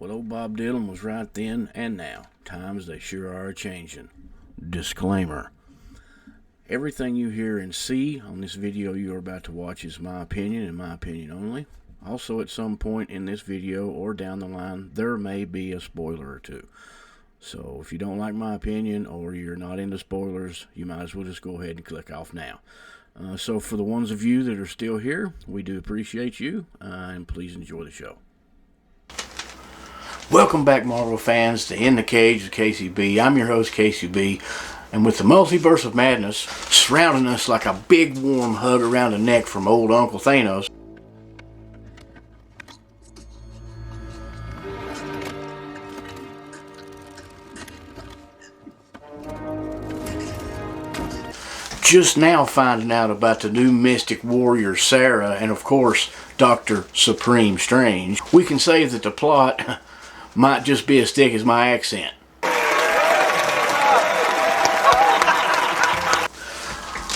Well, old Bob Dylan was right then and now. Times they sure are changing. Disclaimer. Everything you hear and see on this video you are about to watch is my opinion and my opinion only. Also, at some point in this video or down the line, there may be a spoiler or two. So if you don't like my opinion or you're not into spoilers, you might as well just go ahead and click off now. So for the ones of you that are still here, we do appreciate you, and please enjoy the show. Welcome back, Marvel fans, to In the Cage with KCB. I'm your host, KCB, and with the Multiverse of Madness surrounding us like a big warm hug around the neck from old Uncle Thanos, just now finding out about the new Mystic Warrior Sarah and of course Dr. Supreme Strange, we can say that the plot might just be as thick as my accent.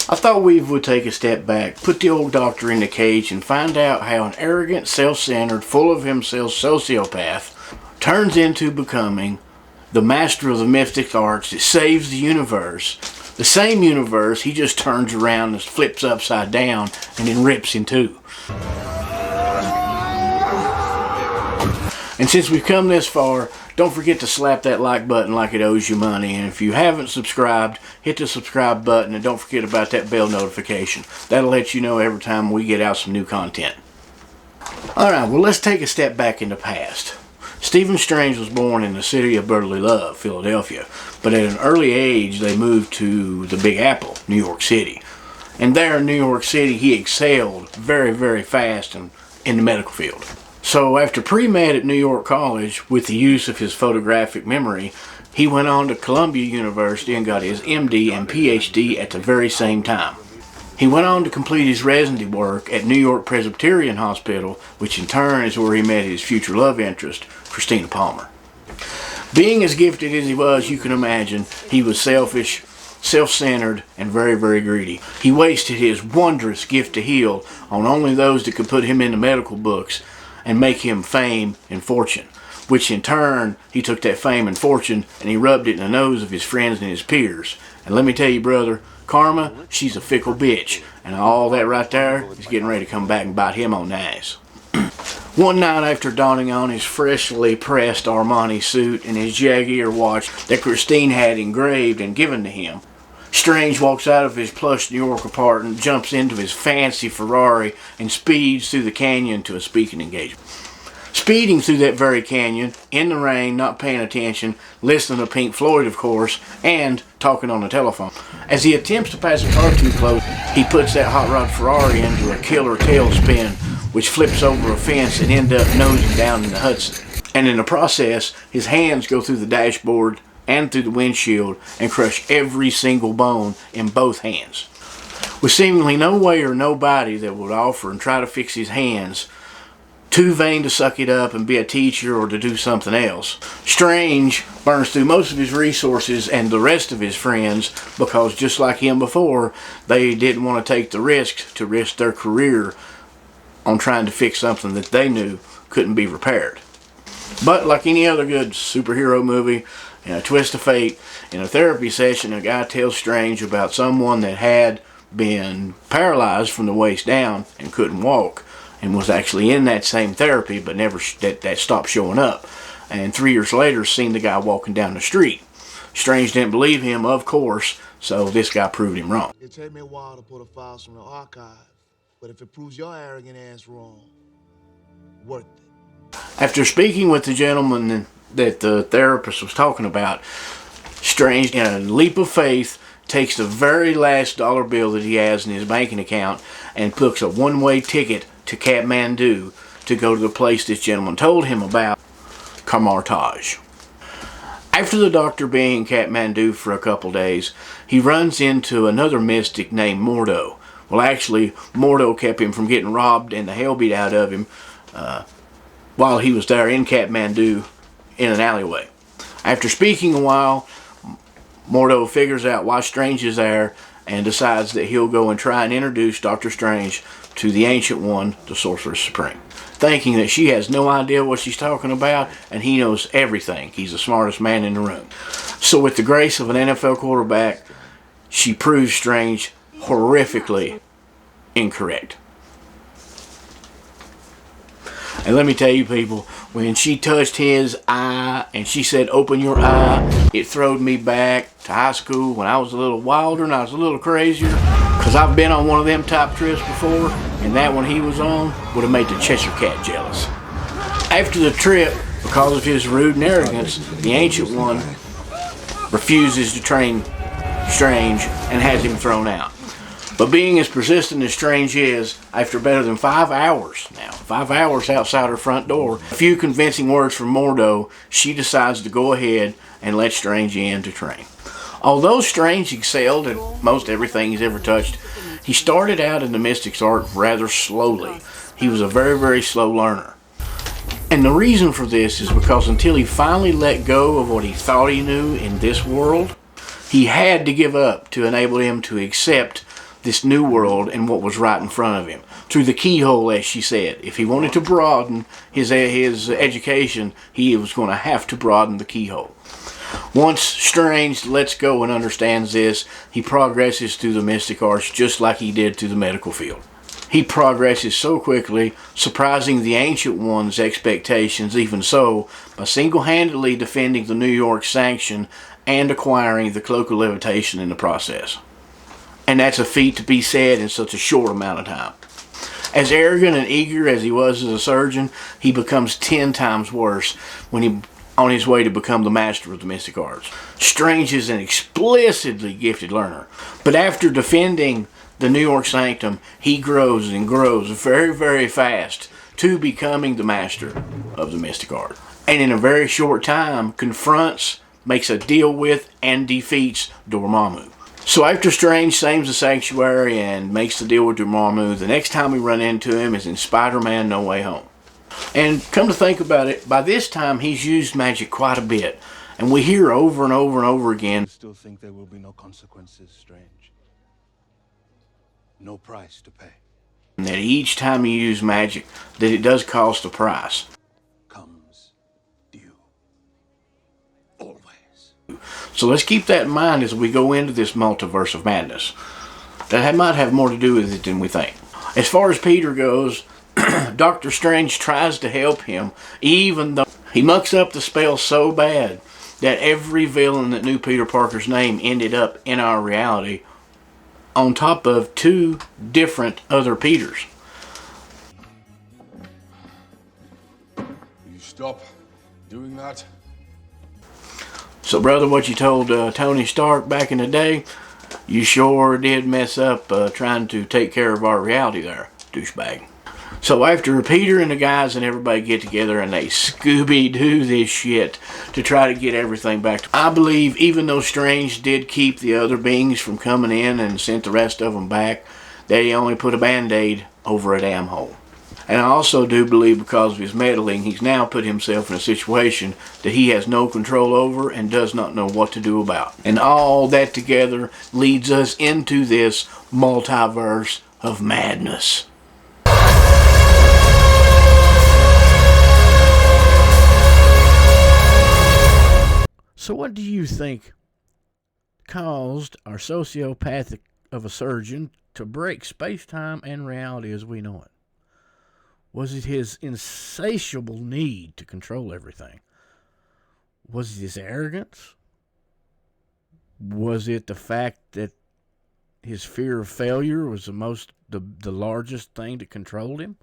I thought we would take a step back, put the old doctor in the cage, and find out how an arrogant, self-centered, full of himself sociopath turns into becoming the master of the mystic arts that saves the universe. The same universe he just turns around and flips upside down and then rips in two. And since we've come this far, don't forget to slap that like button like it owes you money. And if you haven't subscribed, hit the subscribe button and don't forget about that bell notification. That'll let you know every time we get out some new content. Alright, well, let's take a step back in the past. Stephen Strange was born in the city of brotherly love, Philadelphia, but at an early age they moved to the Big Apple, New York City. And there in New York City he excelled very, very fast in the medical field. So after pre-med at New York College with the use of his photographic memory, he went on to Columbia University and got his MD and PhD at the very same time. He went on to complete his residency work at New York Presbyterian Hospital, which in turn is where he met his future love interest, Christina Palmer. Being as gifted as he was, you can imagine, he was selfish, self-centered, and very, very greedy. He wasted his wondrous gift to heal on only those that could put him in the medical books and make him fame and fortune, which in turn, he took that fame and fortune and he rubbed it in the nose of his friends and his peers. And let me tell you, brother, karma, she's a fickle bitch, and all that right there is getting ready to come back and bite him on the ass. One night after donning on his freshly pressed Armani suit and his Jaguar watch that Christine had engraved and given to him, Strange walks out of his plush New York apartment, jumps into his fancy Ferrari, and speeds through the canyon to a speaking engagement. Speeding through that very canyon, in the rain, not paying attention, listening to Pink Floyd, of course, and talking on the telephone. As he attempts to pass a car too close, he puts that hot rod Ferrari into a killer tailspin, which flips over a fence and ends up nosing down in the Hudson. And in the process, his hands go through the dashboard and through the windshield and crush every single bone in both hands. With seemingly no way or nobody that would offer and try to fix his hands, too vain to suck it up and be a teacher or to do something else, Strange burns through most of his resources and the rest of his friends because just like him before, they didn't want to take the risk to risk their career on trying to fix something that they knew couldn't be repaired. But like any other good superhero movie, in a twist of fate, in a therapy session, a guy tells Strange about someone that had been paralyzed from the waist down and couldn't walk, and was actually in that same therapy, but never that stopped showing up. And 3 years later, seen the guy walking down the street. Strange didn't believe him, of course, so this guy proved him wrong. It take me a while to pull the files from the archive, but if it proves your arrogant ass wrong, worth it. After speaking with the gentleman that the therapist was talking about, Strange, in a leap of faith, takes the very last dollar bill that he has in his banking account and books a one-way ticket to Kathmandu to go to the place this gentleman told him about, Kamartaj. After the doctor being in Kathmandu for a couple days, he runs into another mystic named Mordo. Well, actually, Mordo kept him from getting robbed and the hell beat out of him while he was there in Kathmandu in an alleyway. After speaking a while, Mordo figures out why Strange is there and decides that he'll go and try and introduce Dr. Strange to the Ancient One, the Sorcerer Supreme. thinking that she has no idea what she's talking about, and he knows everything. He's the smartest man in the room. So with the grace of an NFL quarterback, she proves Strange horrifically incorrect. And let me tell you, people, when she touched his eye and she said, "Open your eye," it throwed me back to high school when I was a little wilder and I was a little crazier. Because I've been on one of them type trips before, and that one he was on would have made the Cheshire Cat jealous. After the trip, because of his rude and arrogance, the Ancient One refuses to train Strange and has him thrown out. But being as persistent as Strange is, after better than 5 hours outside her front door, a few convincing words from Mordo, she decides to go ahead and let Strange in to train. Although Strange excelled at most everything he's ever touched, he started out in the Mystic's art rather slowly. He was a very, very slow learner. And the reason for this is because until he finally let go of what he thought he knew in this world, he had to give up to enable him to accept this new world and what was right in front of him. Through the keyhole, as she said. If he wanted to broaden his education, he was going to have to broaden the keyhole. Once Strange lets go and understands this, he progresses through the mystic arts just like he did through the medical field. He progresses so quickly, surprising the Ancient One's expectations, even so, by single-handedly defending the New York sanction and acquiring the cloak of levitation in the process. And that's a feat to be said in such a short amount of time. As arrogant and eager as he was as a surgeon, he becomes 10 times worse when he on his way to become the master of the mystic arts. Strange is an explicitly gifted learner, but after defending the New York Sanctum, he grows and grows very, very fast to becoming the master of the mystic art. And in a very short time, confronts, makes a deal with, and defeats Dormammu. So after Strange saves the sanctuary and makes the deal with Dormammu, the next time we run into him is in Spider-Man No Way Home. And come to think about it, by this time he's used magic quite a bit. And we hear over and over and over again, "I still think there will be no consequences, Strange. No price to pay. that each time you use magic, that it does cost a price. Comes due. Always." So let's keep that in mind as we go into this Multiverse of Madness. That might have more to do with it than we think. As far as Peter goes, Doctor Strange tries to help him, even though he mucks up the spell so bad that every villain that knew Peter Parker's name ended up in our reality, on top of 2 different other Peters. You stop doing that? So, brother, what you told Tony Stark back in the day, you sure did mess up trying to take care of our reality there, douchebag. So after Peter and the guys and everybody get together and they Scooby-Doo this shit to try to get everything back to... I believe even though Strange did keep the other beings from coming in and sent the rest of them back, that he only put a Band-Aid over a damn hole. And I also do believe because of his meddling, he's now put himself in a situation that he has no control over and does not know what to do about. And all that together leads us into this Multiverse of Madness. So what do you think caused our sociopathic of a surgeon to break space-time and reality as we know it? Was it his insatiable need to control everything? Was it his arrogance? Was it the fact that his fear of failure was the largest thing that controlled him?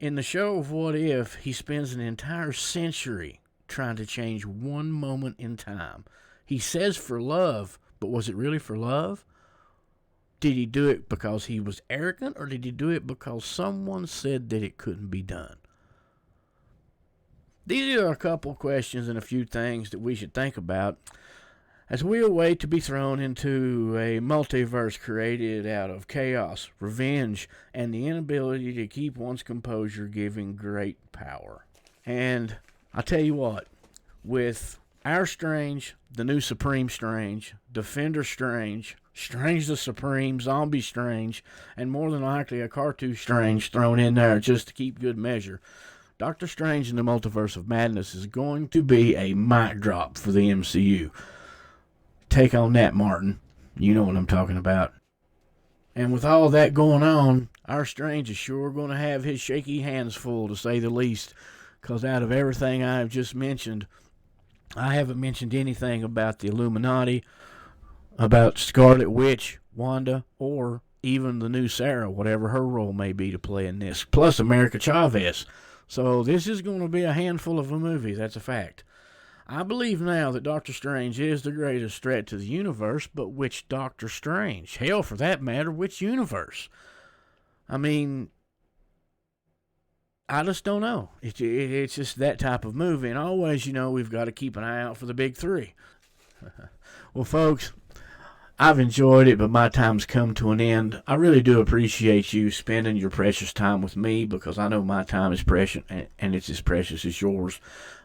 In the show of What If, he spends an entire century trying to change one moment in time. He says for love, but was it really for love? Did he do it because he was arrogant, or did he do it because someone said that it couldn't be done? These are a couple questions and a few things that we should think about as we await to be thrown into a multiverse created out of chaos, revenge, and the inability to keep one's composure, giving great power. And I tell you what, with our Strange, the new Supreme Strange, Defender Strange, Strange the Supreme, Zombie Strange, and more than likely a Cartouche Strange thrown in there just to keep good measure. Doctor Strange in the Multiverse of Madness is going to be a mic drop for the MCU. Take on that, Martin. You know what I'm talking about. And with all that going on, our Strange is sure going to have his shaky hands full, to say the least, because out of everything I have just mentioned, I haven't mentioned anything about the Illuminati, about Scarlet Witch, Wanda, or even the new Sarah, whatever her role may be to play in this, plus America Chavez. So this is going to be a handful of a movie, that's a fact. I believe now that Doctor Strange is the greatest threat to the universe, but which Doctor Strange? Hell, for that matter, which universe? I mean, I just don't know. It's just that type of movie, and always, we've got to keep an eye out for the big three. Well, folks, I've enjoyed it, but my time's come to an end. I really do appreciate you spending your precious time with me, because I know my time is precious, and it's as precious as yours.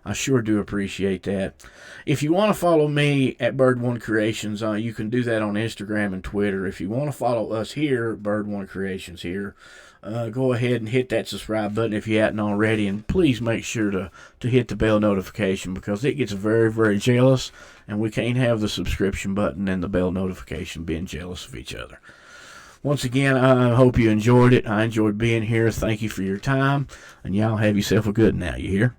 I sure do appreciate that. If you want to follow me at Bird One Creations, you can do that on Instagram and Twitter. If you want to follow us here, Bird One Creations here, go ahead and hit that subscribe button if you hadn't already, and please make sure to hit the bell notification, because it gets very, very jealous, and we can't have the subscription button and the bell notification being jealous of each other. Once again, I hope you enjoyed it. I enjoyed being here. Thank you for your time, and y'all have yourself a good night. You hear?